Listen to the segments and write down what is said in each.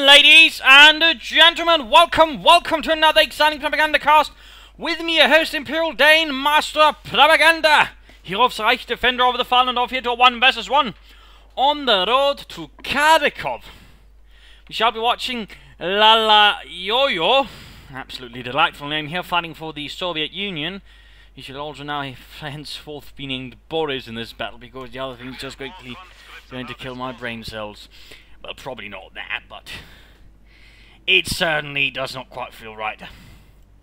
Ladies and gentlemen, welcome to another exciting Propagandacast with me, your host, Imperial Dane, Master Propaganda, here of Reich, Defender of the Fallen, of here to a 1 vs 1 on the road to Kharkov. We shall be watching lalayoyo, absolutely delightful name here, fighting for the Soviet Union. He should also now henceforth be named Boris in this battle, because the other thing is just going to kill my brain cells. Well, probably not that, but it certainly does not quite feel right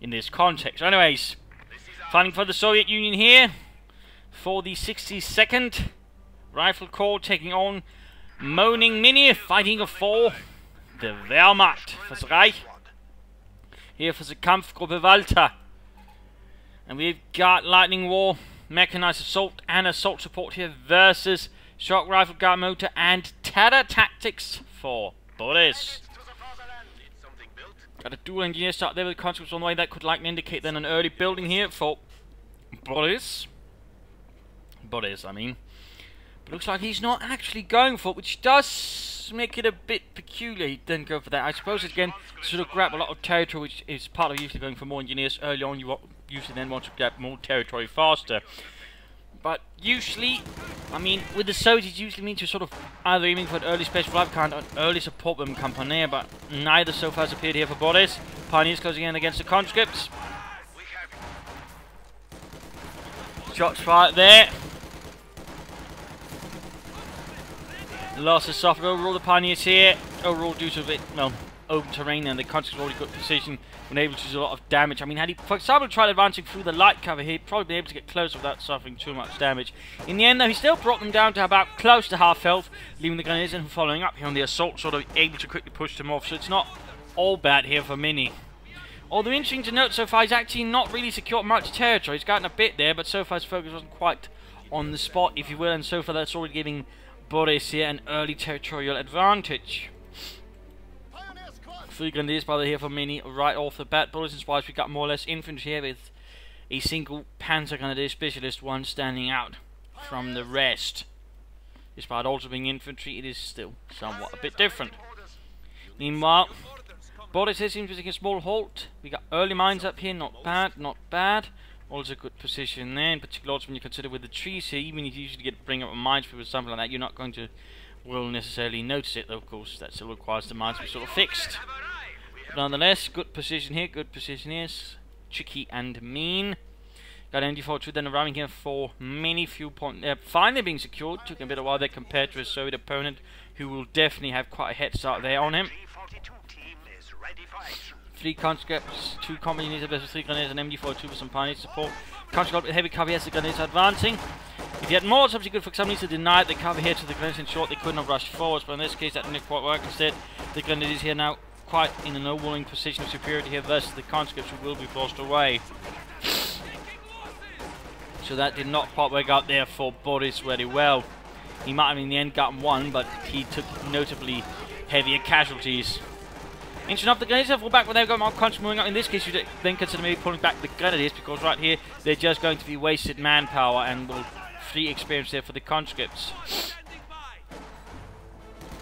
in this context. Anyways, fighting for the Soviet Union here for the 62nd Rifle Corps, taking on MoaningMinnie, fighting for the Wehrmacht, for the Reich, here for the Kampfgruppe Walter. And we've got Lightning War, Mechanized Assault, and Assault Support here versus Shock Rifle Guard Motor and Terror Tactics for Boris. Got a dual engineer start there with conscripts on the way. That could likely indicate then an early building here for Boris. I mean. But looks like he's not actually going for it, which does make it a bit peculiar. He didn't go for that. I suppose again, to sort of grab a lot of territory, which is part of usually going for more engineers early on. You usually then want to grab more territory faster. But usually, I mean, with the Soviets, it usually means you're sort of either aiming for an early special flight kind or an early support with company, but neither so far has appeared here for Boris. Pioneers closing in against the conscripts. Shots fired there. Loss is suffered overall, the Pioneers here. Overall, due to a bit, well, open terrain, and the conscripts already got position, been able to do a lot of damage. I mean, had he, for example, tried advancing through the light cover here, he'd probably been able to get closer without suffering too much damage. In the end, though, he still brought them down to about close to half health, leaving the Grenadiers and following up here on the assault, sort of able to quickly push them off. So it's not all bad here for Minnie. Although interesting to note, so far he's actually not really secured much territory. He's gotten a bit there, but so far his focus wasn't quite on the spot, if you will, and so far that's already giving Boris here an early territorial advantage. 3 Grenadiers by the way here for Minnie right off the bat. Bulletins wise, we got more or less infantry here with a single Panzer Grenadier Specialist, one standing out from the rest. Despite also being infantry, it is still somewhat a bit different. Meanwhile, Boris here seems to be taking a small halt. We got early mines up here, not bad. Also good position there, in particular also when you consider with the trees here, even if you usually get to bring up a minesweeper or something like that, you're not going to will necessarily notice it, though of course that still requires the mines to be sort of fixed. But nonetheless, good position here, tricky and mean. Got MD42 then arriving here for many fuel point, finally being secured. Took a bit of a while there compared to a Soviet opponent who will definitely have quite a head start there on him. 3 conscripts, 2 company units versus 3 grenadiers and MD42 with some pioneer support. Conscript with heavy cover as the grenadiers advancing. If you had more, it's obviously good for some reason to deny the cover here to the grenadiers in short. They couldn't have rushed forwards, but in this case that didn't quite work. Instead, the grenadiers here now quite in an overwhelming position of superiority here versus the conscripts who will be forced away. So that did not quite work out there for Boris very well. He might have in the end gotten one, but he took notably heavier casualties. Interesting enough, the Grenadiers have fall back, but they've got more conscripts moving up. In this case, you then consider maybe pulling back the Grenadiers, because right here, they're just going to be wasted manpower and will free experience there for the conscripts.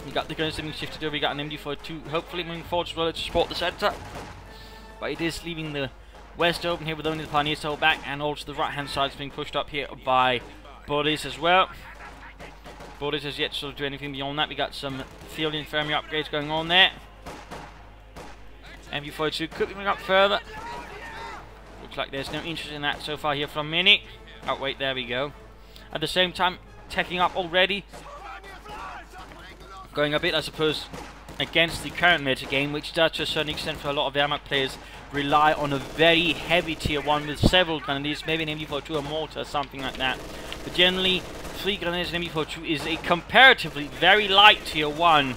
You got the Grenadiers being shifted over, you got an MD42, hopefully moving forward as well to support the centre. But it is leaving the west open here with only the Pioneers to hold back, and also the right-hand side is being pushed up here by Boris as well. Boris has yet to sort of do anything beyond that. We got some field infirmary upgrades going on there. MV42 could be moving up further. Looks like there's no interest in that so far here from Minnie. Oh wait, there we go. At the same time, teching up already. Going a bit, I suppose, against the current meta game, which does to a certain extent for a lot of Wehrmacht players rely on a very heavy tier 1 with several grenadiers, maybe an MV42 or mortar or something like that. But generally, 3 grenadiers and MV42 is a comparatively very light tier 1.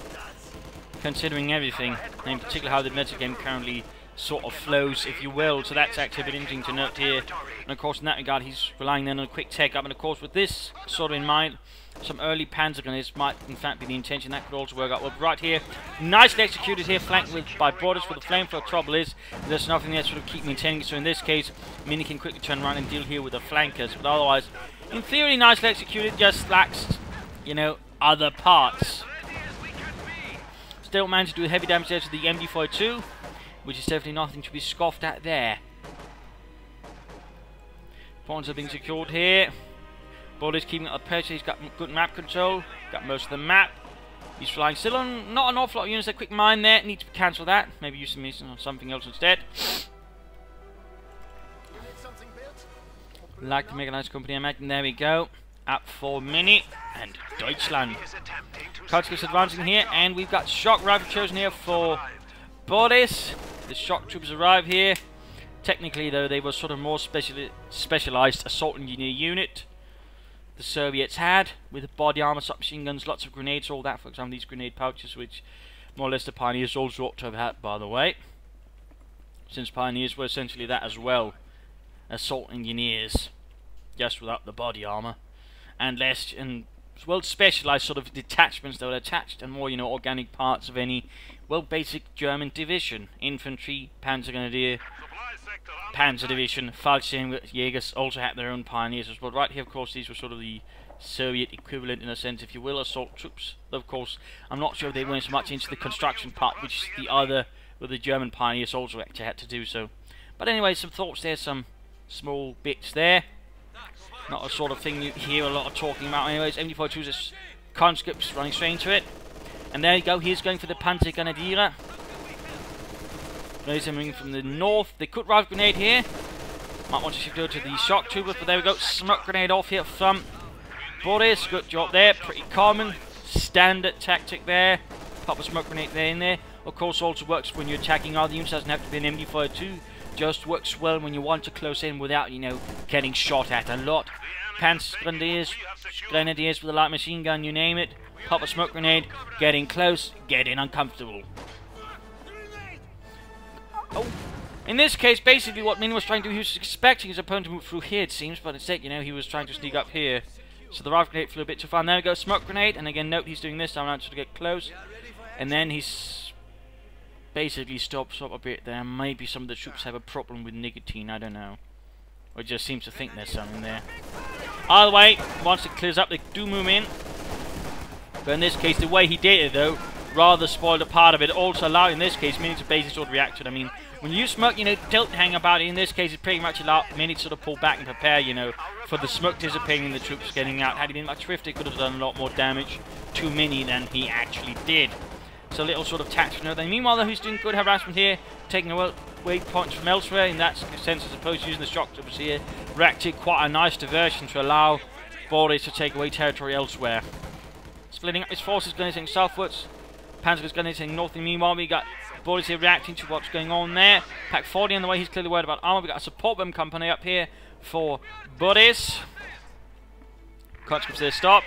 Considering everything, and in particular how the metagame currently sort of flows, if you will. So that's actually a bit interesting to note here. And of course, in that regard, he's relying then on a quick tech up. And of course, with this sort of in mind, some early Panzer grenadiers might in fact be the intention. That could also work out well. But right here, nicely executed here, flanked by Boris with the flamethrower. Trouble is, there's nothing there to sort of keep maintaining. So in this case, Minnie can quickly turn around and deal here with the flankers. But otherwise, in theory, nicely executed, just lacks, you know, other parts. Still managed to do heavy damage there to the MD42, which is definitely nothing to be scoffed at there. Points are being secured here. Body's keeping up the pressure. He's got good map control. Got most of the map. He's flying still on not an awful lot of units. A quick mine there. Need to cancel that. Maybe use some mission on something else instead. Like the mechanized company, I imagine. There we go. Up for Minnie and Deutschland. Kotzke's advancing here, and we've got shock rifle chosen here for Boris. The shock troops arrive here. Technically, though, they were sort of more specialized assault engineer unit. The Soviets had, with body armor, submachine guns, lots of grenades, all that. For example, these grenade pouches, which more or less the Pioneers also ought to have had, by the way. Since Pioneers were essentially that as well. Assault engineers, just without the body armor. And less, and well, specialized sort of detachments that were attached, and more, you know, organic parts of any, well, basic German division. Infantry, Panzergrenadier, Panzer Division, Fallschirmjägers also had their own Pioneers as well. Right here, of course, these were sort of the Soviet equivalent, in a sense, if you will, assault troops. Of course, I'm not sure they went so much into the construction part, which the other, with the German Pioneers also actually had to do so. But anyway, some thoughts there, some small bits there. Not a sort of thing you hear a lot of talking about anyways. MD42's is conscripts running straight into it. And there you go, he's going for the Panzergrenadier. Grenades coming from the north. They could rifle grenade here. Might want to shift over to the shock troopers, but there we go. Smoke grenade off here from Boris. Good job there. Pretty common. Standard tactic there. Pop a smoke grenade there in there. Of course, also works when you're attacking other units. Doesn't have to be an MD42. Just works well when you want to close in without, you know, getting shot at a lot. Panzergrenadiers, grenadiers with a light machine gun, you name it. Pop a smoke grenade. Getting close. Getting uncomfortable. Oh. In this case, basically what Minnie was trying to do, he was expecting his opponent to move through here, it seems, but instead, you know, he was trying to sneak up here. So the rifle grenade flew a bit too far. And there we go, smoke grenade, and again, note he's doing this time around to get close. And then he's basically stops up a bit there. Maybe some of the troops have a problem with nicotine, I don't know. Or just seems to think there's something there. Either way, once it clears up, they do move in. But in this case, the way he did it, though, rather spoiled a part of it. Also allowed, in this case, Minnie to basically sort of react to it. I mean, when you smoke, you know, don't hang about it. In this case, it pretty much allowed Minnie to sort of pull back and prepare, you know, for the smoke dissipating and the troops getting out. Had he been much swifter, he could have done a lot more damage to Minnie than he actually did. So a little sort of tactical note there. Meanwhile, though, he's doing good harassment here, taking away points from elsewhere. In that sense, as opposed to using the shock troopers here, reacted quite a nice diversion to allow Boris to take away territory elsewhere. Splitting up his forces, going southwards. Panzer's going north. Meanwhile, we got Boris here reacting to what's going on there. Pack 40 on the way. He's clearly worried about armor. We got a support bomb company up here for Boris. Conscripts there stop.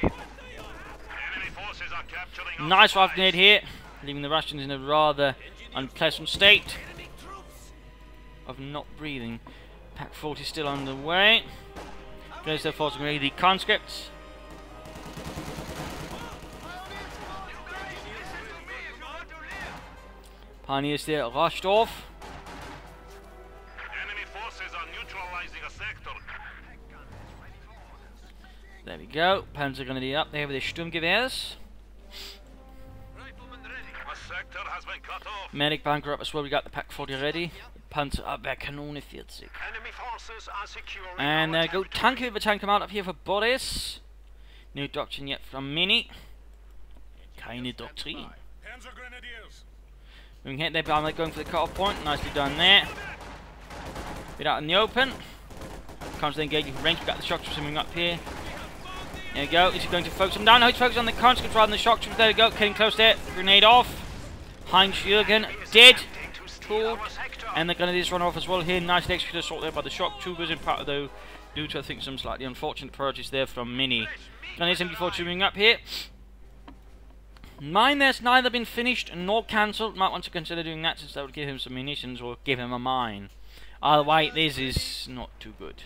Nice rifle grenade here, leaving the Russians in a rather unpleasant state of not breathing. Pack 40 still on the way. Goes their force grenade. The conscripts. Pioneers there rushed off. Enemy forces are neutralizing a sector. There we go. Panzergrenadier up there with their Sturmgewehrs. A sector has been cut off. Medic bunker up as well. We got the Pack 40 ready. Panzerabwehrkanone 40. Enemy forces are securing. And there we go. Tank over tank come out up here for Boris. No doctrine yet from Minnie. Keine Doktrin. We can hit there, but going for the cut-off point. Nicely done there. Bit out in the open. Constantly engaging from range. We've got the shock troops coming up here. There we go. Is he going to focus them down? No, he's focused on the conscripts rather than the shock troops. There we go. Getting close there. Grenade off. Heinz Jürgen dead. Cool. And the grenadiers run off as well here. Nicely executed assault there by the shock troopers. In part, though, due to, I think, some slightly unfortunate priorities there from Minnie. Grenadiers MD42 moving up here. Mine there's neither been finished nor cancelled. Might want to consider doing that since that would give him some munitions or give him a mine. Either way, this is not too good.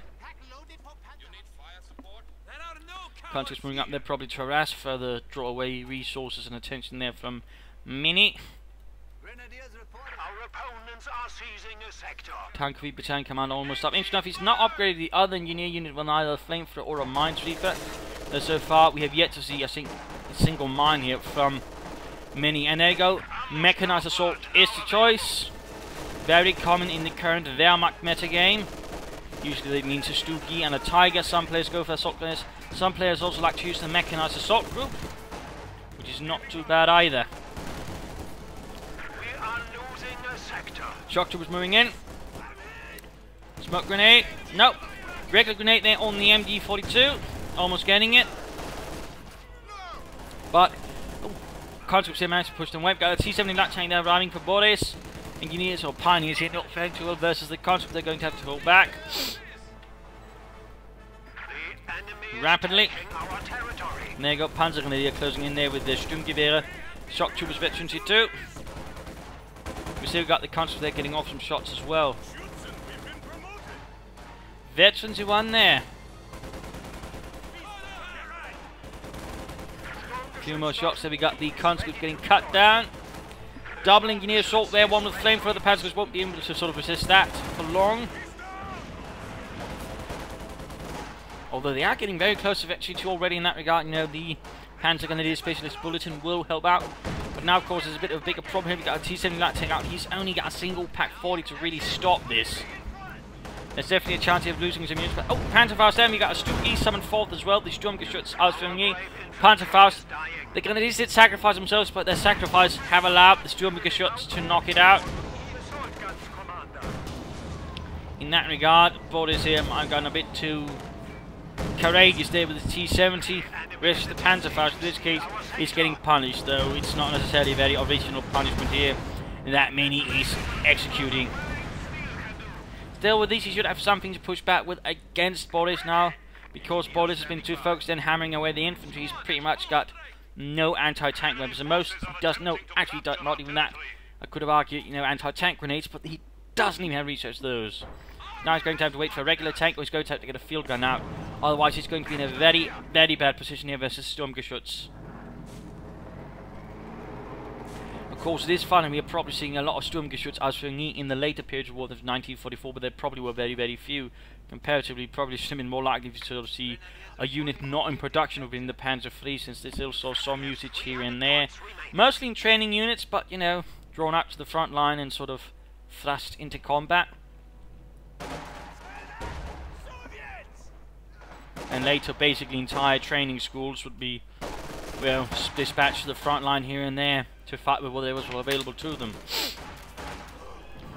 Conscripts moving up there probably to harass, further draw away resources and attention there from Minnie. Our opponents are seizing a sector. Tank battalion commander almost up. Interesting enough, he's not upgraded the other engineer unit with either a flamethrower or a minesweeper. So far, we have yet to see, I think, a single mine here from Minnie. And there you go. Mechanized assault is the choice. Very common in the current Wehrmacht metagame. Usually that means a Stugi and a Tiger. Some players go for assault grenades. Some players also like to use the mechanized assault group, which is not too bad either. We are losing a sector. Shock troopers moving in. Smoke grenade. Nope. Regular grenade there on the MG42. Almost getting it. But Concepts here managed to push them away. Got a T-70 not tank there arriving for Boris. Engineers or Pioneers here not flank too well versus the Concepts. They're going to have to hold back. Rapidly. And there you go, Panzergrenadier closing in there with their Sturmgewehre. Shock troopers, veterans here too. We see we've got the Concepts there getting off some shots as well. Veterans who won there. A few more shots there. We got the conscripts getting cut down. Double engineer assault there. One with flamethrower. The Panzers won't be able to sort of resist that for long. Although they are getting very close to victory too already in that regard. You know, the Panzer Grenadier Specialist Bulletin will help out. But now, of course, there's a bit of a bigger problem here. We've got a T-70 light tank out. He's only got a single Pack 40 to really stop this. There's definitely a chance of losing some units. But, oh, Panzerfaust there. We got a Stugi summoned forth as well. The Sturmgeschütz Ausführung. Panzerfaust. The Grenadiers did sacrifice themselves, but their sacrifice have allowed the Sturmgeschütz to knock it out. In that regard, Boris here might have gone a bit too courageous there with the T-70. Whereas the Panzerfaust, in this case, is getting punished, though it's not necessarily a very original punishment here that Minnie is executing. Still, with these, he should have something to push back with against Boris now, because Boris has been too focused on hammering away the infantry. He's pretty much got no anti-tank weapons. The most he does, no, actually not even that. I could have argued, you know, anti-tank grenades, but he doesn't even have research those. Now he's going to have to wait for a regular tank, or he's going to have to get a field gun out. Otherwise, he's going to be in a very, very bad position here versus Sturmgeschütz. Of course, it is fun, and we are probably seeing a lot of Sturmgeschütz Ausführungen in the later periods of war of 1944, but there probably were very, very few. Comparatively, probably should have been more likely to sort of see a unit not in production within the Panzer III, since they still saw some usage here and there. Mostly in training units, but, you know, drawn out to the front line and sort of thrust into combat. And later, basically, entire training schools would be, well, dispatched to the front line here and there to fight with whatever was available to them.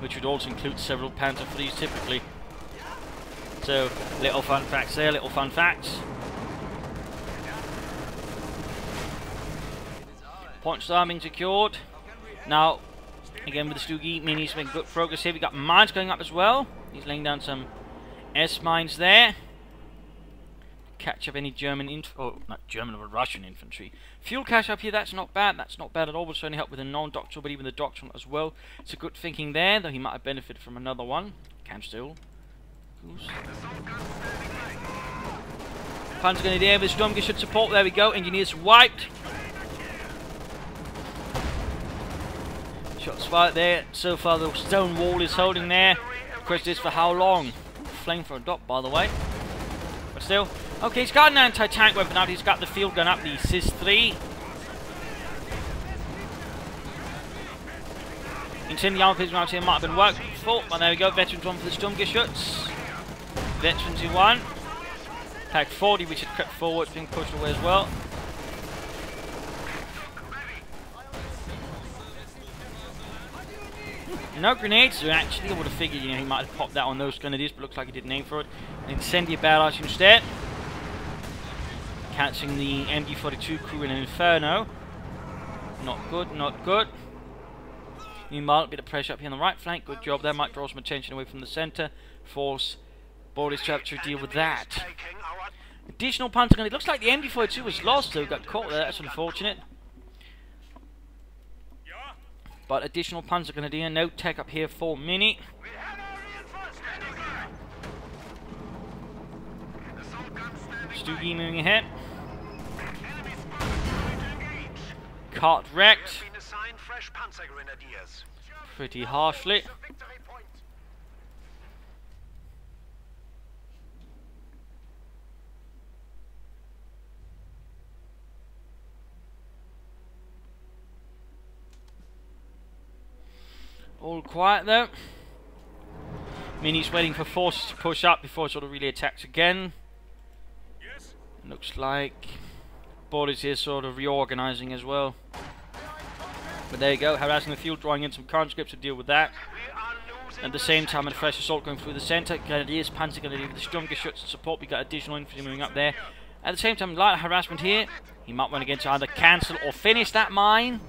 Which would also include several Panzer IIIs typically. So, little fun facts there, little fun facts. Point star being secured. Now, again with the Stugi, Minnie's making good progress here. We got mines going up as well. He's laying down some S-mines there. Catch up any German not German or Russian infantry. Fuel cache up here, that's not bad. That's not bad at all. Will certainly help with the non-doctoral, but even the doctoral as well. It's a good thinking there, though he might have benefited from another one. Can still. Panzergrenadier with Sturmgeschütz support. There we go. Engineers wiped. Shots fired there. So far, the stone wall is holding there. The question is for how long? Flamethrower dot, by the way. But still. Okay, he's got an anti-tank weapon out. He's got the field gun up, the SIS-3. Incendiary armor round here might have been worked before, but there we go. Veterans 1 for the Sturmgeschütz. Veterans who won. Pack 40, which had crept forward, being pushed away as well. No grenades, so actually I would have figured, you know, he might have popped that on those grenadiers, but looks like he didn't aim for it. An incendiary barrage instead. Catching the MG42 crew in an inferno. Not good, not good. Meanwhile, a bit of pressure up here on the right flank. Good job there. Might draw some attention away from the centre. Force Boris to have to deal with that. Additional Panzer. It looks like the MG42 was lost, so got caught there. That's unfortunate. But additional Panzer Grenadier. No tech up here for Minnie. Stugi moving ahead. Cart wrecked. Pretty harshly. All quiet though. Minnie's waiting for forces to push up before it sort of really attacks again. Yes. Looks like Boris is sort of reorganizing as well. But there you go, harassing the field, drawing in some conscripts to deal with that. We are losing. At the same time, a fresh assault going through the centre. Grenadiers, Panzer Grenadiers with the Sturmgeschütz support. We got additional infantry moving up there. At the same time, light harassment here. He might want again to either cancel or finish that mine.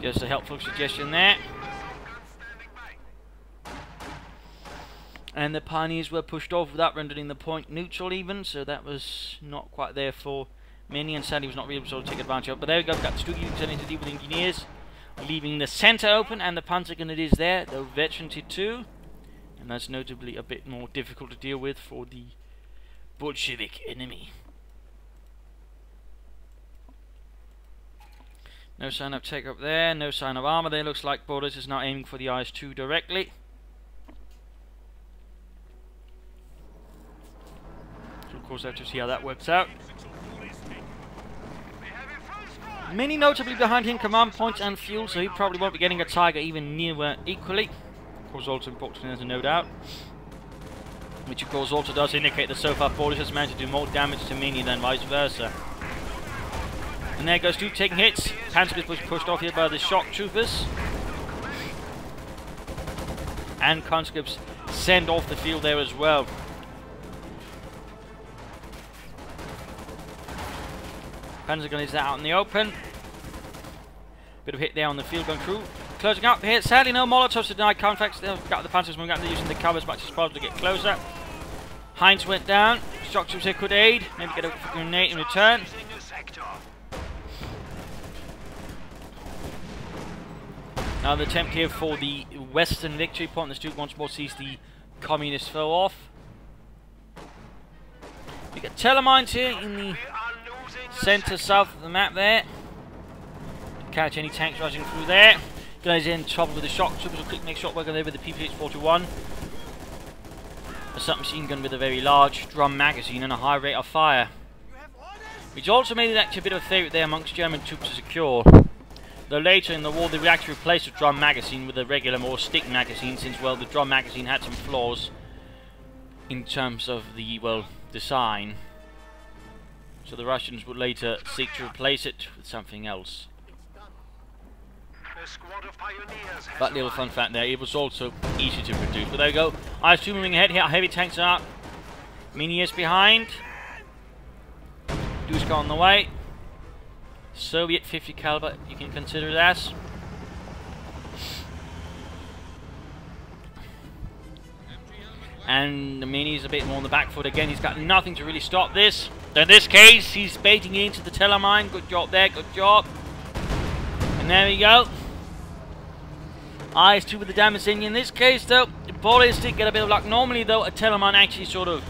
Just a helpful suggestion there. And the pioneers were pushed off without rendering the point neutral even, so that was not quite there for Minnie, and sadly was not really able to take advantage of. But there we go, we've got the two units to deal with engineers, leaving the centre open, and the Panzer Grenadiers there, though veterancy too. And that's notably a bit more difficult to deal with for the Bolshevik enemy. No sign of take up there, no sign of armour there. Looks like Boris is now aiming for the IS-2 directly. So of course I have to see how that works out. Minnie notably behind him, command points and fuel, so he probably won't be getting a Tiger even near equally. Of course also important, there's no doubt. Which of course also does indicate that so far Boris has managed to do more damage to Minnie than vice versa. And there goes Duke taking hits. Panzer was pushed off here by the shock troopers. And conscripts send off the field there as well. Panzer gun is out in the open. Bit of hit there on the field gun crew. Closing up here. Sadly no Molotovs to deny contacts. They've got the Panzers moving up. They're using the cover as much as possible to get closer. Heinz went down. Shock troops here could aid. Maybe get a grenade in return. Now the attempt here for the Western victory point. The Duke once more sees the communist foe off. We got telemines here in the centre south of the map there. To catch any tanks rushing through there. Guys in trouble with the shock troopers. Will quick make short work on there with the PPH-41. A submachine gun with a very large drum magazine and a high rate of fire. Which also made it actually a bit of a favourite there amongst German troops to secure. Though later in the war they would actually replace the drum magazine with a regular, more stick magazine, since, well, the drum magazine had some flaws in terms of the, well, design. So the Russians would later seek to replace it with something else. But little fun fact there, it was also easy to produce. But there we go. IS-2 moving ahead here, heavy tanks are up. Minnie is behind. Duska on the way. Soviet 50 caliber, you can consider that. And the Minnie's a bit more on the back foot again. He's got nothing to really stop this. In this case, he's baiting into the telemine. Good job there, good job. And there we go. IS-2 with the damage in. In this case, though, Boris did get a bit of luck. Normally, though, a telemine actually sort of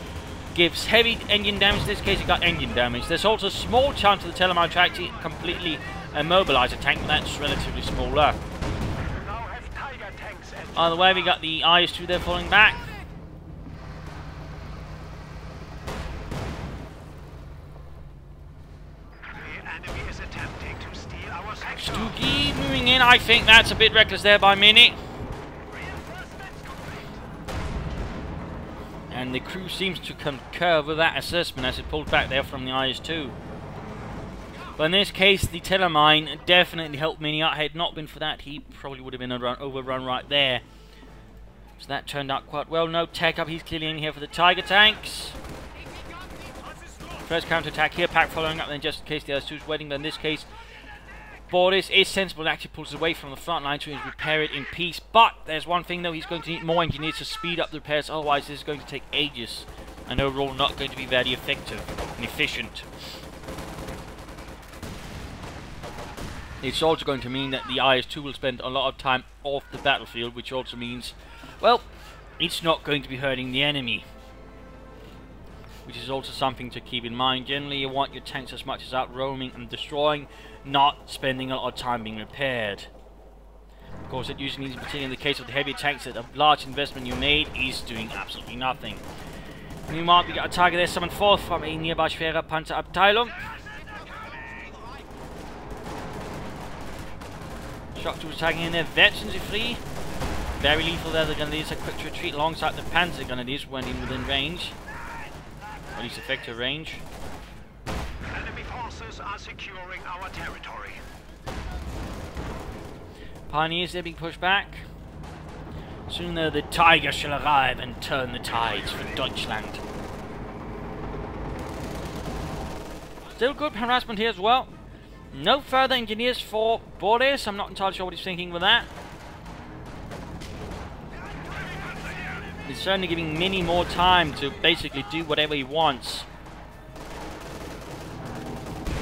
gives heavy engine damage. In this case, he got engine damage. There's also a small chance of the telemine to actually completely immobilize a tank, but that's relatively smaller. Either way, we got the IS-2 there falling back. Stuki moving in. I think that's a bit reckless there by Minnie. And the crew seems to concur with that assessment as it pulled back there from the IS-2. But in this case, the telemine definitely helped Minnie out. Had it not been for that, he probably would have been overrun right there. So that turned out quite well. No tech up. He's clearly in here for the Tiger tanks. First counter-attack here. Pack following up then just in case the IS-2 is waiting. But in this case, Boris is sensible and actually pulls away from the front line to repair it in peace. But there's one thing though, he's going to need more engineers to speed up the repairs, otherwise this is going to take ages and overall not going to be very effective and efficient. It's also going to mean that the IS-2 will spend a lot of time off the battlefield, which also means, well, it's not going to be hurting the enemy. Which is also something to keep in mind. Generally, you want your tanks as much as out roaming and destroying, not spending a lot of time being repaired. Of course, it usually means, particularly in the case of the heavy tanks, that a large investment you made is doing absolutely nothing. Meanwhile, we got a target there summoned forth from a nearby Schwerer Panzerabteilung. Shock troops tagging in there, veterans are free. very lethal there. The Grenadiers are quick to retreat alongside the Panzer Grenadiers when in within range. Or at least effective range. Enemy forces are securing our territory. Pioneers, they're being pushed back. Soon though, the Tiger shall arrive and turn the tides for Deutschland. Still good harassment here as well. No further engineers for Boris. I'm not entirely sure what he's thinking with that. He's certainly giving Minnie more time to basically do whatever he wants.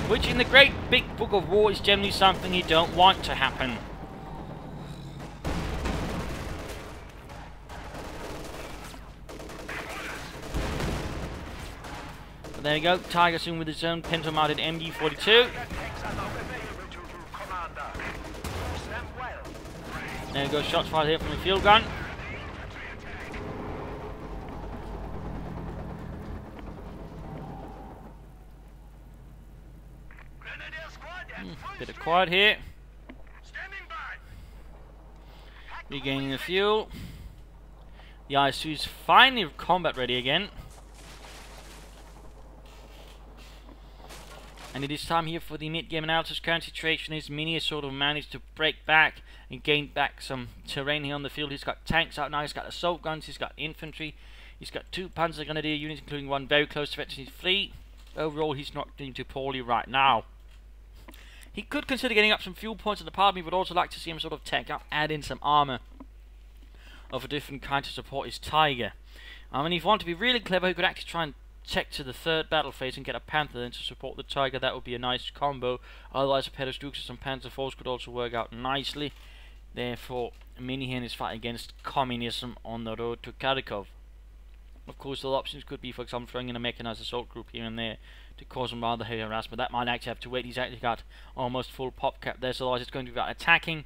Which in the great big book of war is generally something you don't want to happen. But there you go, Tiger soon with his own pinto-mounted MG42. There you go, shots fired here from the field gun. Bit of quiet here. Regaining the fuel. The IS-2 is finally combat ready again. And it is time here for the mid-game analysis. Current situation is Minnie has sort of managed to break back and gain back some terrain here on the field. He's got tanks out now, he's got assault guns, he's got infantry, he's got 2 Panzer Grenadier units, including one very close to veteran fleet. Overall, he's not doing too poorly right now. He could consider getting up some fuel points in the part of me, but also like to see him sort of tech up, add in some armor of a different kind to support his Tiger. I mean, if you want to be really clever, he could actually try and check to the 3rd battle phase and get a Panther then to support the Tiger. That would be a nice combo. Otherwise, a pair of Dukes and some Panzer IV could also work out nicely. Therefore, Minnie here is fighting against communism on the road to Kharkov. Of course, the options could be, for example, throwing in a mechanized assault group here and there to cause some rather heavy harassment. That might actually have to wait. He's actually got almost full pop cap there, so otherwise it's going to be about attacking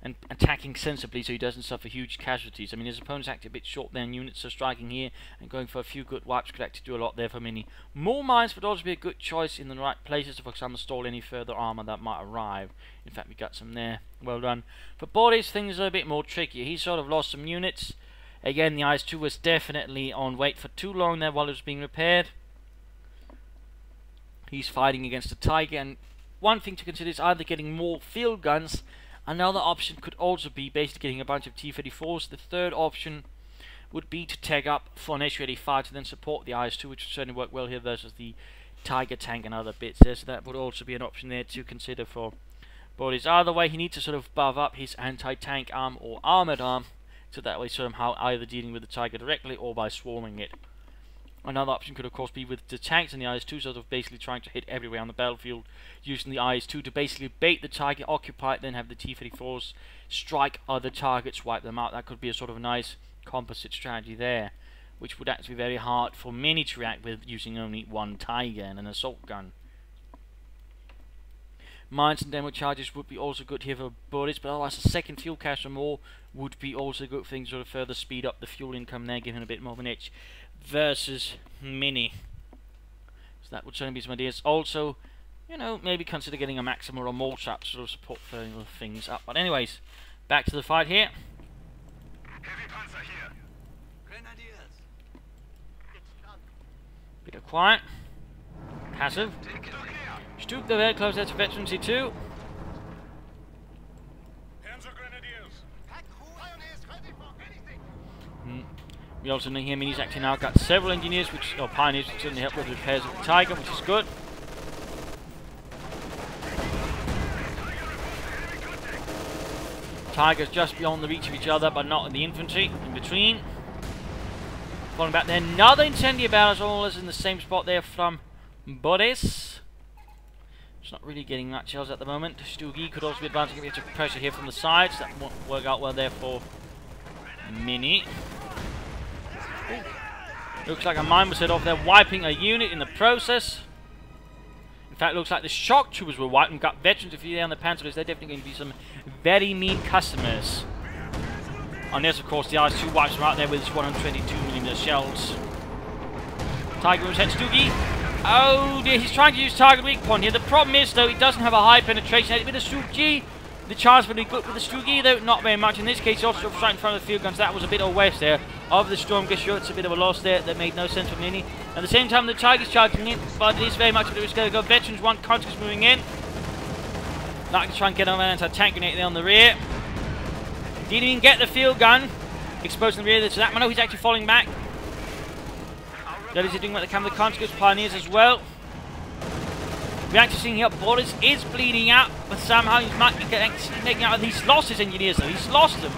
and attacking sensibly so he doesn't suffer huge casualties. I mean, his opponent's actually a bit short there in units, so striking here and going for a few good wipes could actually do a lot there for Minnie. More mines would also be a good choice in the right places to, for example, stall any further armor that might arrive. In fact, we got some there. Well done. For Boris, things are a bit more tricky. He sort of lost some units. Again, the IS-2 was definitely on wait for too long there while it was being repaired. He's fighting against the Tiger, and one thing to consider is either getting more field guns. Another option could also be basically getting a bunch of T-34s. The third option would be to tag up for an SU-85 to then support the IS-2, which would certainly work well here versus the Tiger tank and other bits there. So that would also be an option there to consider for Boris. Either way, he needs to sort of buff up his anti-tank arm or armoured arm, so that way somehow either dealing with the Tiger directly or by swarming it. Another option could of course be with the tanks and the IS-2 sort of basically trying to hit everywhere on the battlefield, using the IS-2 to basically bait the Tiger, occupy it, then have the T-34s strike other targets, wipe them out. That could be a sort of nice composite strategy there, which would actually be very hard for Minnie to react with using only one Tiger and an assault gun. Mines and demo charges would be also good here for Boris, but otherwise a second fuel cache or more would be also a good thing to sort of further speed up the fuel income there, giving a bit more of an edge versus Minnie. So that would certainly be some ideas. Also, you know, maybe consider getting a Maxim or a Molotov to sort of support further things up. But anyways, back to the fight here. Heavy Panzer here. Grenadiers. Bit of quiet. Passive. Stoop, they're very close there to Veteran C2. Panzer Grenadiers. We also know here Minnie's actually now got several engineers, or pioneers, which certainly help with the repairs of the Tiger, which is good. Tigers just beyond the reach of each other, but not in the infantry in between. Falling back there, another incendiary barrage, all is in the same spot there from Boris. It's not really getting much else at the moment. Stugi could also be advancing a bit of pressure here from the sides. That won't work out well there for Minnie. Looks like a mine was set off there, wiping a unit in the process. In fact, looks like the shock troopers were wiped and got veterans if you're there on the Panzers. They're definitely going to be some very mean customers. Unless, of course, the IS-2 wipes them out there with his 122mm shells. Tiger moves head Stugi. Oh dear, he's trying to use target weak point here. The problem is, though, he doesn't have a high penetration. A bit of Stugi The charge will be good with the Stugi, though not very much. In this case, also right in front of the field guns. That was a bit of a waste there of the Storm Gesture. It's a bit of a loss there that made no sense for Minnie. At the same time, the Tiger's charging in, but it is very much a risk to go. Veterans want Conscripts moving in. Like to try and get on an anti-tank grenade there on the rear. Didn't even get the field gun exposed in the rear. So that man, he's actually falling back. That is doing what they can with the Conscripts, Pioneers as well. We're actually seeing here Boris is bleeding out, but somehow he might be making out. He's lost his engineers though. He's lost them.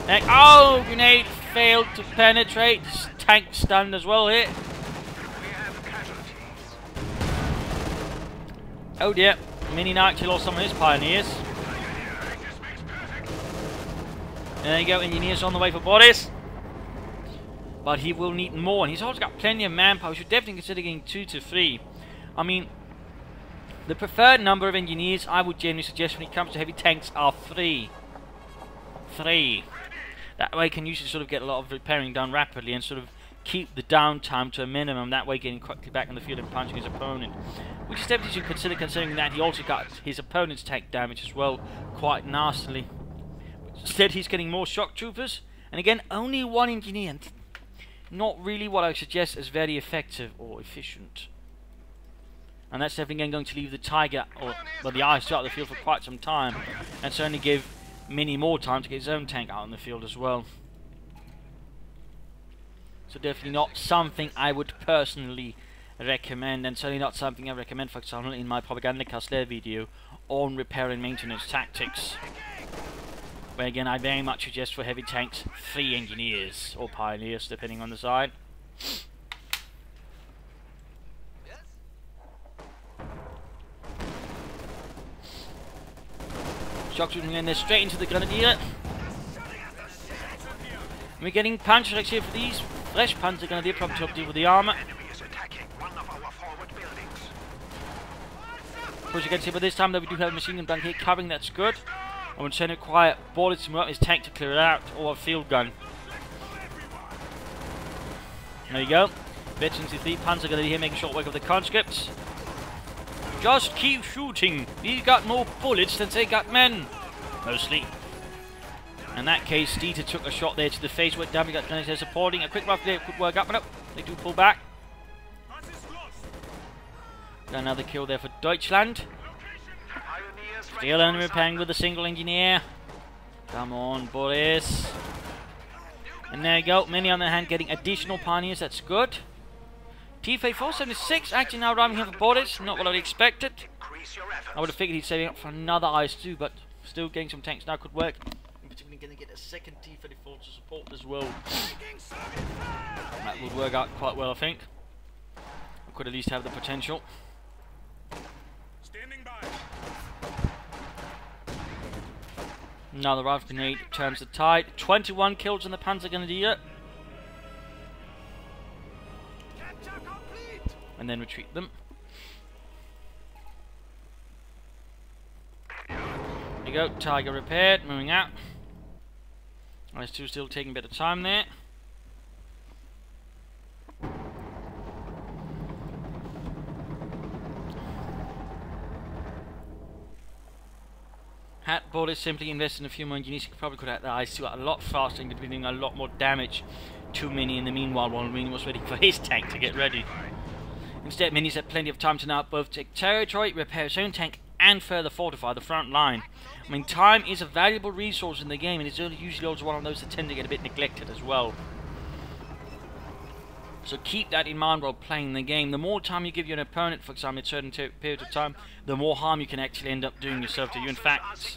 And, oh, grenade failed to penetrate. Tank stunned as well here. Oh dear. Minnie now actually lost some of his Pioneers. There you go, engineers on the way for Boris. But he will need more, and he's also got plenty of manpower. We should definitely consider getting 2 to 3. I mean, the preferred number of engineers I would generally suggest when it comes to heavy tanks are 3. 3. That way you can usually sort of get a lot of repairing done rapidly and sort of keep the downtime to a minimum. That way getting quickly back in the field and punching his opponent. Which is definitely should consider, considering that he also got his opponent's tank damage as well quite nastily. Instead he's getting more shock troopers, and again only 1 engineer. Not really what I would suggest as very effective or efficient. And that's definitely going to leave the Tiger, or well, the IS-2 out of the field for quite some time. And certainly give Minnie more time to get his own tank out in the field as well. So definitely not something I would personally recommend, and certainly not something I recommend, for example, in my Propagandacast video on repair and maintenance tactics. Where again, I very much suggest for heavy tanks 3 engineers or Pioneers, depending on the side. Shock shooting in there straight into the Grenadier. We're getting punch attacks here for these fresh Panzer Grenadier, probably to deal with the armor. Of course, you can see by this time that we do have a machine gun here covering. That's good. I would say require bullets to move up his tank to clear it out, or a field gun. There you go. Veterans the 3 Panzer Grenadier here making short work of the conscripts. Just keep shooting. He's got more bullets than they got men. Mostly. In that case, Dieter took a shot there to the face. Went down. We got Grenadier supporting. A quick rough there could work up. But no, they do pull back. Got another kill there for Deutschland. Still only repairing with a single engineer. Come on, Boris. And there you go. Minnie on the hand getting additional Pioneers. That's good. TFA 476 actually now arriving here for Boris. Not what I would expected. I would have figured he'd saving up for another IS-2, but still getting some tanks now could work. I'm particularly going to get a second T-34 to support as well. That would work out quite well, I think. We could at least have the potential. Now the rifle grenade turns the tide. 21 kills on the Panzer Grenadier. And then retreat them. There you go, Tiger repaired, moving out. IS-2 still taking a bit of time there. Had Boris simply invested in a few more engineers, he probably could have the IS-2 a lot faster and could be doing a lot more damage to Minnie in the meanwhile, while Minnie was waiting for his tank to get ready. Instead, Minnie's had plenty of time to now both take territory, repair his own tank, and further fortify the front line. I mean, time is a valuable resource in the game, and it's usually also one of those that tend to get a bit neglected as well. So keep that in mind while playing the game. The more time you give your opponent, for example, in a certain period of time, the more harm you can actually end up doing yourself to you. In fact,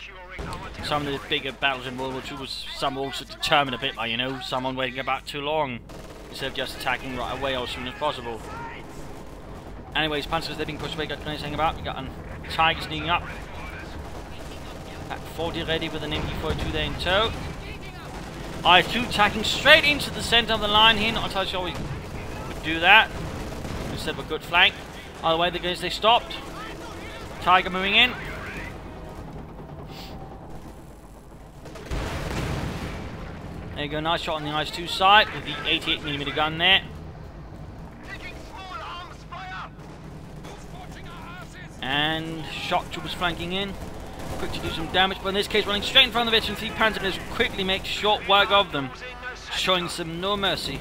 some of the bigger battles in World War II was some also determined a bit by, you know, someone waiting about too long instead of just attacking right away as soon as possible. Anyways, Panzers, they're being pushed away. Got anything about? We got a Tiger sneaking up. Pack 40 ready with an MG42 there in tow. IS-2 attacking straight into the center of the line here. Not entirely sure we would do that. Instead of a good flank. Either way, the guys they stopped. Tiger moving in. There you go, nice shot on the IS-2 side with the 88mm gun there. and shock troopers flanking in. Quick to do some damage, but in this case running straight in front of the veteran. 3 Panzer gunners quickly make short work of them, showing some no mercy.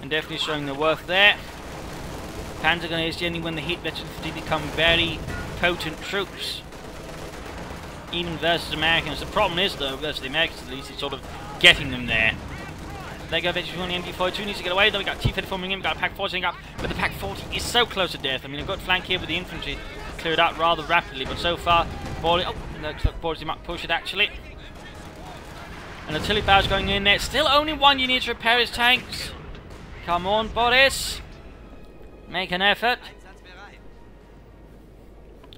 And definitely showing the worth there. Panzer gunners generally, when they hit veterans, they become very potent troops. Even versus Americans. The problem is, though, versus the Americans at least, it's sort of getting them there. There go veterans on the MG42, needs to get away. Then we got T-30 forming in, we got a Pack 40 up, but the Pack 40 is so close to death. I mean, a good flank here with the infantry, cleared out rather rapidly, but so far, looks like Boris might push it actually. And artillery barrage going in there. Still only 1 unit to repair his tanks. Come on, Boris. Make an effort.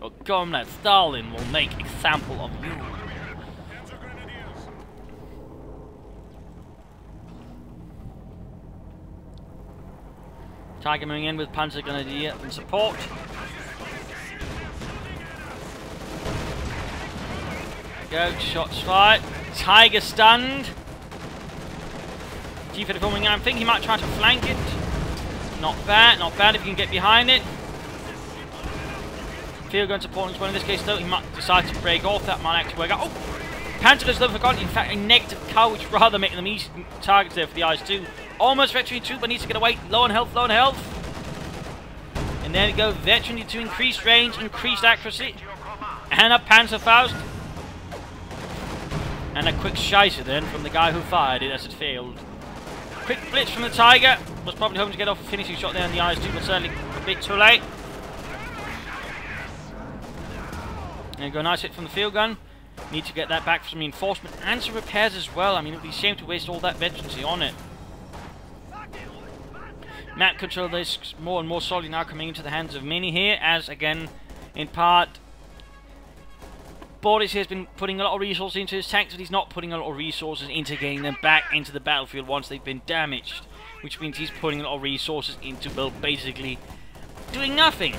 Oh, comrade Stalin will make example of you. Tiger moving in with Panzer Grenadier in support. Go, shots fired. Tiger stunned. T-30 forming in. I think he might try to flank it. Not bad if you can get behind it. Field gun support as well in this case, though. He might decide to break off. That might actually work out. Oh! Panzer gunners, though, forgotten. In fact, a negative cow, which rather making them easy targets there for the eyes, too. Almost veteran 2, but needs to get away. Low on health, low on health. And there we go. Veteran to increased range, increased accuracy. And a Panzerfaust. And a quick shicer then from the guy who fired it as it failed. Quick blitz from the Tiger. Was probably hoping to get off a finishing shot there on the eyes, too, but certainly a bit too late. And go nice hit from the field gun. Need to get that back for some reinforcement and some repairs as well. I mean, it would be a shame to waste all that veterancy on it. Map control is more and more solidly now coming into the hands of Minnie here, as again, in part, Boris has been putting a lot of resources into his tanks, but he's not putting a lot of resources into getting them back into the battlefield once they've been damaged. Which means he's putting a lot of resources into, well, basically doing nothing.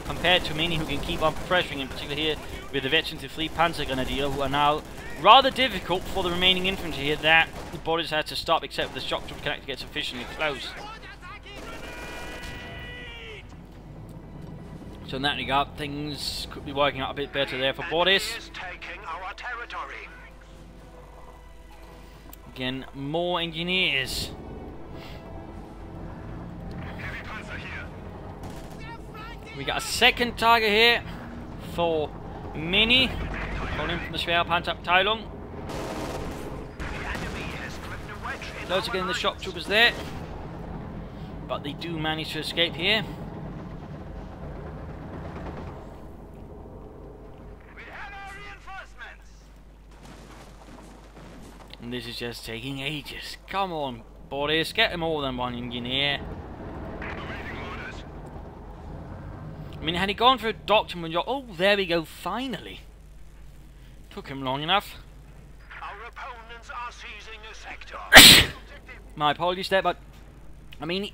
Compared to Minnie, who can keep on pressuring, in particular here with the veterans of 3 Panzer Grenadier, who are now rather difficult for the remaining infantry here that Boris had to stop, except the shock troops can actually get sufficiently close. So in that regard, things could be working out a bit better there for Boris. Again, more engineers. We got a second target here for Minnie. Calling from the Schwerpanzerabteilung. Loads again the shock troopers there. But they do manage to escape here. And this is just taking ages. Come on, Boris, get more than 1 engineer. I mean, had he gone for a doctrine when you're... Oh, there we go, finally. Took him long enough. Our opponents are seizing a sector. My apologies there, but... I mean,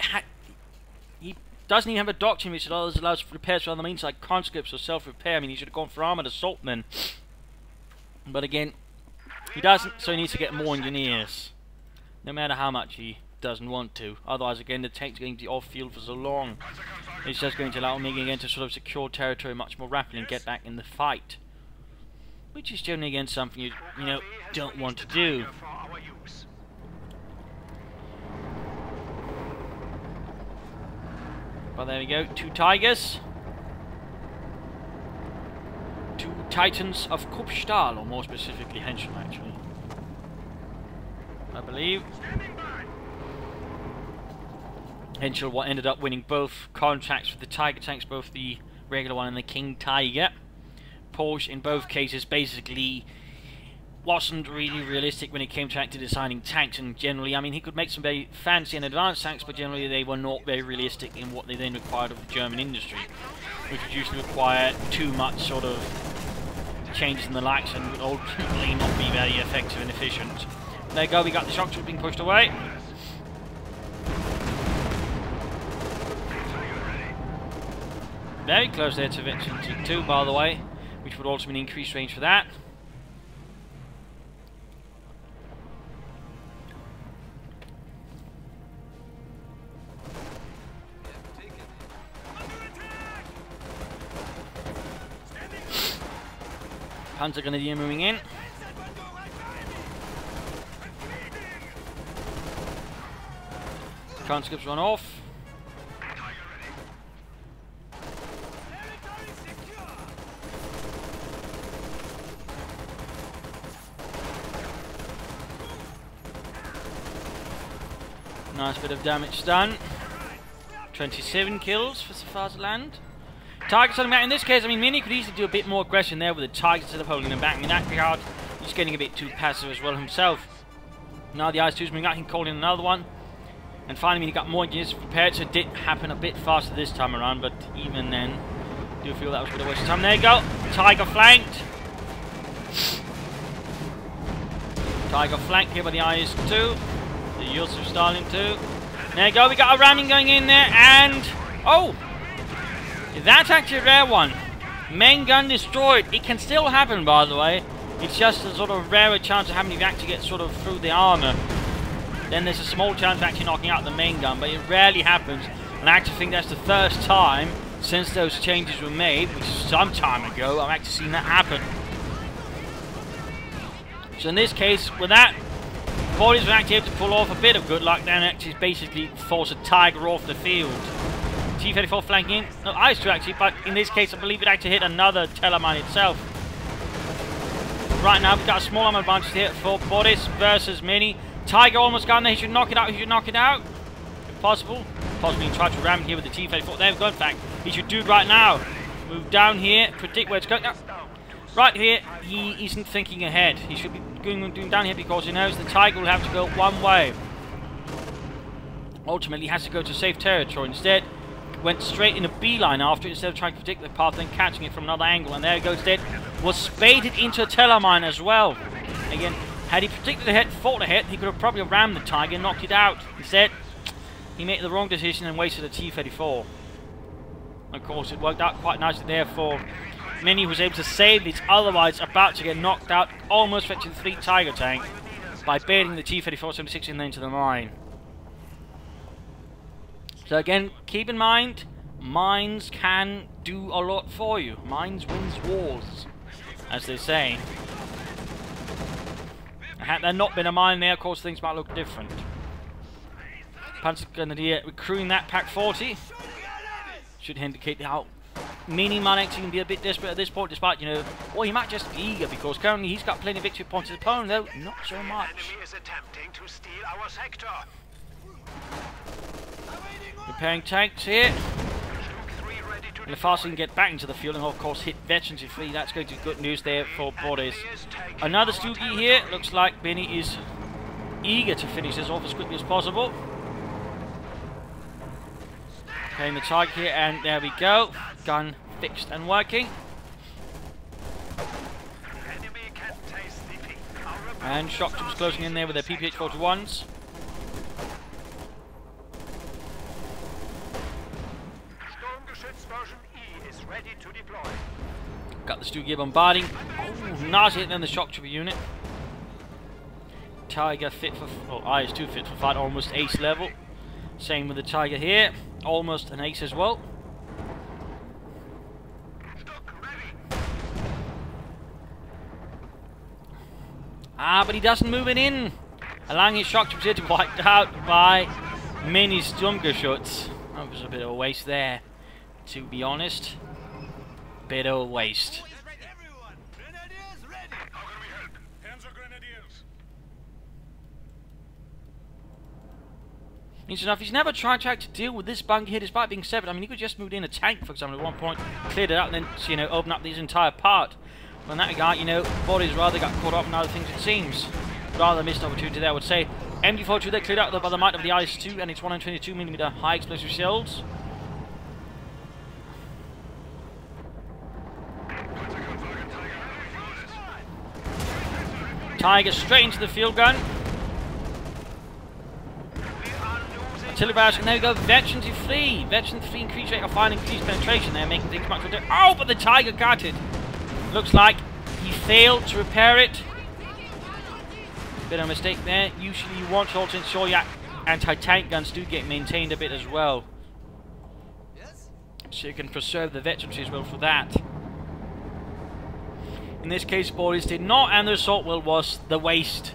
he doesn't even have a doctrine which allows repairs for other means like conscripts or self-repair. I mean, he should have gone for armoured assault then. But again, he doesn't, so he needs to get more engineers. No matter how much he doesn't want to. Otherwise, again, the tank's going to be off-field for so long. It's just going to allow me again to sort of secure territory much more rapidly and get back in the fight. Which is generally, again, something you know, don't want to do. But there we go, 2 Tigers. 2 Titans of CoH2, or more specifically Henschel, actually. I believe. Henschel ended up winning both contracts for the Tiger tanks, both the regular one and the King Tiger. Porsche, in both cases, basically wasn't really realistic when it came to actually designing tanks, and generally, I mean, he could make some very fancy and advanced tanks, but generally they were not very realistic in what they then required of the German industry, which would usually require too much sort of changes in the likes and would ultimately not be very effective and efficient. There you go, we got the shock troops being pushed away. Very close there to Veteran 2, by the way, which would also mean increased range for that. Panzer Grenadier moving in. Conscripts run off. Nice bit of damage done. 27 kills for Swaziland. Targets on him out. In this case, I mean, Minnie could easily do a bit more aggression there with the targets instead of holding them back. In that regard, he's getting a bit too passive as well himself. Now the IS-2 is moving out, he can call in another one. And finally, he got more engineers prepared, so it did happen a bit faster this time around, but even then, I do feel that was a bit of a waste of time. There you go. Tiger flanked. Tiger flanked here by the IS-2. The Yusuf Stalin 2. There you go, we got a ramming going in there, and... oh! That's actually a rare one. Main gun destroyed. It can still happen, by the way. It's just a sort of rarer chance of having you actually get sort of through the armor. Then there's a small chance of actually knocking out the main gun, but it rarely happens. And I actually think that's the first time since those changes were made, which is some time ago, I've actually seen that happen. So in this case, with that, Bodies were actually able to pull off a bit of good luck then, actually basically force a Tiger off the field. T-34 flanking in. No, IS-2 actually, but in this case I believe it actually hit another Telemann itself. Right now we've got a small armor advantage here for Boris versus Minnie. Tiger almost got in there, he should knock it out, he should knock it out. If possible. Possibly try to ram here with the T-34. There we go, in fact. He should do it right now. Move down here, predict where it's going. No. Right here, he isn't thinking ahead. He should be doing down here because he knows the Tiger will have to go one way. Ultimately, he has to go to safe territory. Instead, went straight in a beeline after it instead of trying to predict the path, then catching it from another angle. And there he goes, dead. Was spaded into a Telemann as well. Again, had he predicted ahead, fought ahead, he could have probably rammed the Tiger and knocked it out. Instead, he made the wrong decision and wasted a T-34. Of course, it worked out quite nicely there for Minnie, was able to save it, otherwise about to get knocked out, almost fetching 3 Tiger tank by baiting the T-34-76 in into the mine. So again, keep in mind, mines can do a lot for you. Mines wins wars, as they say. Had there not been a mine there, of course things might look different. Panzer Grenadier recruiting that Pack 40. Should indicate how Minnie might actually be a bit desperate at this point, despite, you know, well, he might just be eager, because currently he's got plenty of victory points. His opponent, though, not so much. The enemy is attempting to steal our sector. Repairing tanks here. And the faster he can get back into the field and, of course, hit veterans if free, that's going to be good news there for Boris. Another Stoogie here. Looks like Minnie is eager to finish this off as quickly as possible. Playing the target here, and there we go. Gun fixed and working. And shock troops closing in there with their PPH-41s. Got the Stoogie bombarding. Oh, nice hit then the shock trooper unit. Tiger fit for, oh, IS-2 fit for fight, almost ace level. Same with the Tiger here, almost an ace as well. Ah, but he doesn't move it in, allowing his shock troops here to be wiped out by many Sturmgeschütz. That was a bit of a waste there, to be honest. Bit of a waste. Interesting enough, he's never tried to deal with this bunker here despite being severed. I mean, he could just moved in a tank, for example, at one point, cleared it out, and then, you know, open up this entire part. But in that regard, you know, Boris rather got caught up in other things, it seems. Rather missed opportunity there, I would say. MG42 there cleared out though by the might of the IS-2 and its 122mm high explosive shells. Tiger straight into the field gun. Artillery barrage, and there we go, Veteran to 3. Veteran to 3 increased rate of fire, increased penetration there, making things much better. Oh, but the Tiger got it. Looks like he failed to repair it. Bit of a mistake there. Usually you want to also ensure your anti-tank guns do get maintained a bit as well. So you can preserve the veterancy as well for that. In In this case, Boris did not, and the assault wheel was the waste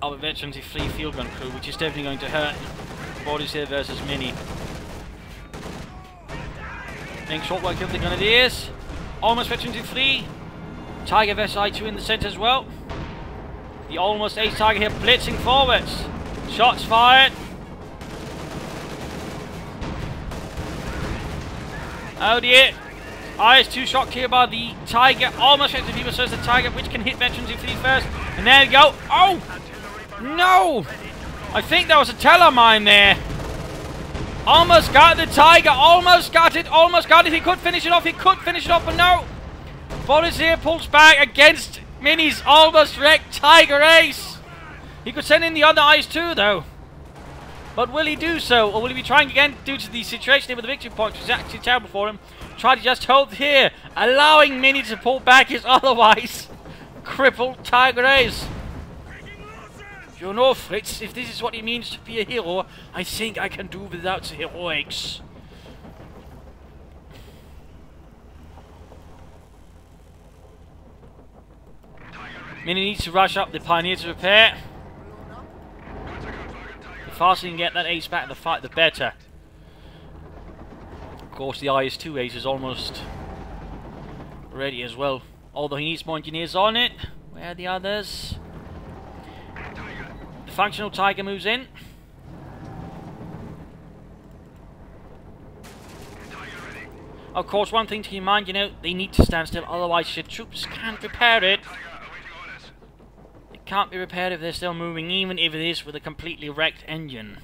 of a veteran-free field gun crew, which is definitely going to hurt Boris here versus Minnie. Being short work of the Grenadiers. Almost veteran-free. Tiger vs I2 in the centre as well. The almost ace Tiger here blitzing forwards. Shots fired. Oh dear. IS-2 shocked here by the Tiger. Almost veteran-free versus the Tiger, which can hit veteran-free first. And there we go. Oh! No! I think there was a telemine there. Almost got the Tiger. Almost got it. Almost got it. He could finish it off. He could finish it off, but no. Boris here pulls back against Minnie's almost wrecked Tiger Ace. He could send in the other IS-2 though. But will he do so? Or will he be trying again due to the situation here with the victory point, which is actually terrible for him? Try to just hold here, allowing Minnie to pull back his otherwise crippled Tiger Ace. You know, Fritz, if this is what it means to be a hero, I think I can do without the heroics. Minnie needs to rush up the Pioneer to repair. The faster you can get that ace back in the fight, the better. Of course, the IS-2 ace is almost ready as well. Although he needs more engineers on it. Where are the others? The functional Tiger moves in. Of course, one thing to keep in mind, you know, they need to stand still, otherwise your troops can't repair it. It can't be repaired if they're still moving, even if it is with a completely wrecked engine.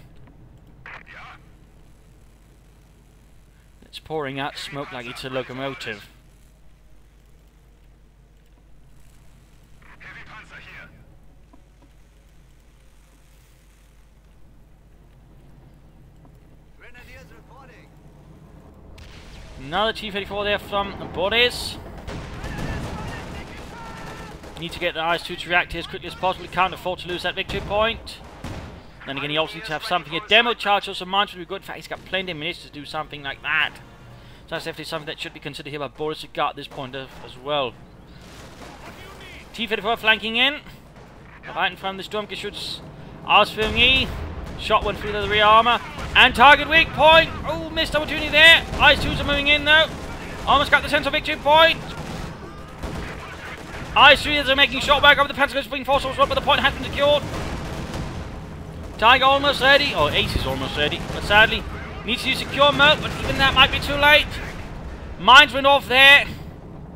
It's pouring out smoke like it's a locomotive. Another T-34 there from Boris. Need to get the IS-2 to react here as quickly as possible. He can't afford to lose that victory point. Then again, he also needs to have something. A demo charge also might be good. In fact, he's got plenty of minutes to do something like that. So that's definitely something that should be considered here by Boris to guard this point as well. T-34 flanking in. Right in front of the Sturmgeschütz. Ausführung. Shot went through the rear armor. And target weak point. Oh, missed opportunity there. IS-2s are moving in though. Almost got the central victory point. IS-3s are making shot back over the Panzer being forced also, but the point has been secured. Tiger almost ready. Oh, Ace is almost ready. But sadly, needs to use secure mode, but even that might be too late. Mines went off there.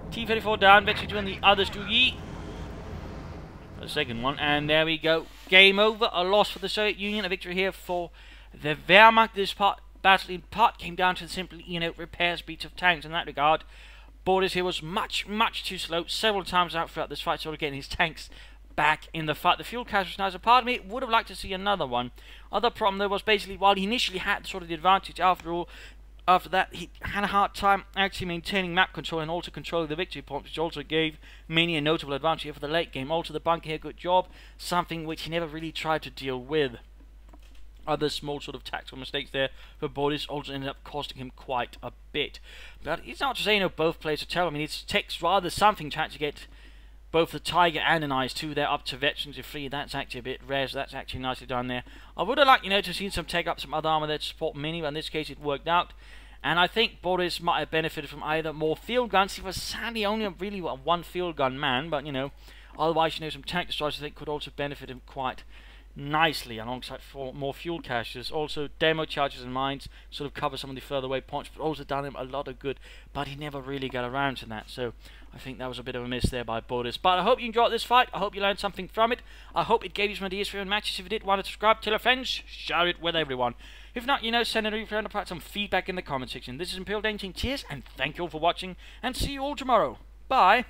T-34 down. Victory to the others to yeet. The second one, and there we go. Game over. A loss for the Soviet Union. A victory here for the Wehrmacht. This battle in part came down to simply, you know, repair speeds of tanks in that regard. Boris here was much too slow. Several times out throughout this fight, sort of getting his tanks back in the fight. The fuel cache was nice. A part of me would have liked to see another one. Other problem though was basically while he initially had sort of the advantage, after all, after that he had a hard time actually maintaining map control and also controlling the victory point, which also gave Minnie a notable advantage here for the late game. Also the bunker here, good job. Something which he never really tried to deal with. Other small sort of tactical mistakes there for Boris also ended up costing him quite a bit. But it's not to say, you know, both players are terrible. I mean, it takes rather something to actually get both the Tiger and an IS-2 there up to veterans of 3. That's actually a bit rare, so that's actually nicely done there. I would have liked, you know, to have seen some take up some other armor there to support Minnie, but in this case it worked out. And I think Boris might have benefited from either more field guns. He was sadly only really a one field gun man, but, you know, otherwise, you know, some tank destroyers I think could also benefit him quite nicely alongside more fuel caches. Also demo charges and mines sort of cover some of the further away points, but also done him a lot of good, but he never really got around to that. So I think that was a bit of a miss there by Boris. But I hope you enjoyed this fight. I hope you learned something from it. I hope it gave you some ideas for your own matches. If you did want to subscribe, tell your friends, share it with everyone. If not, you know, send a friend or perhaps some feedback in the comment section. This is Imperial Dane. Cheers and thank you all for watching, and see you all tomorrow. Bye.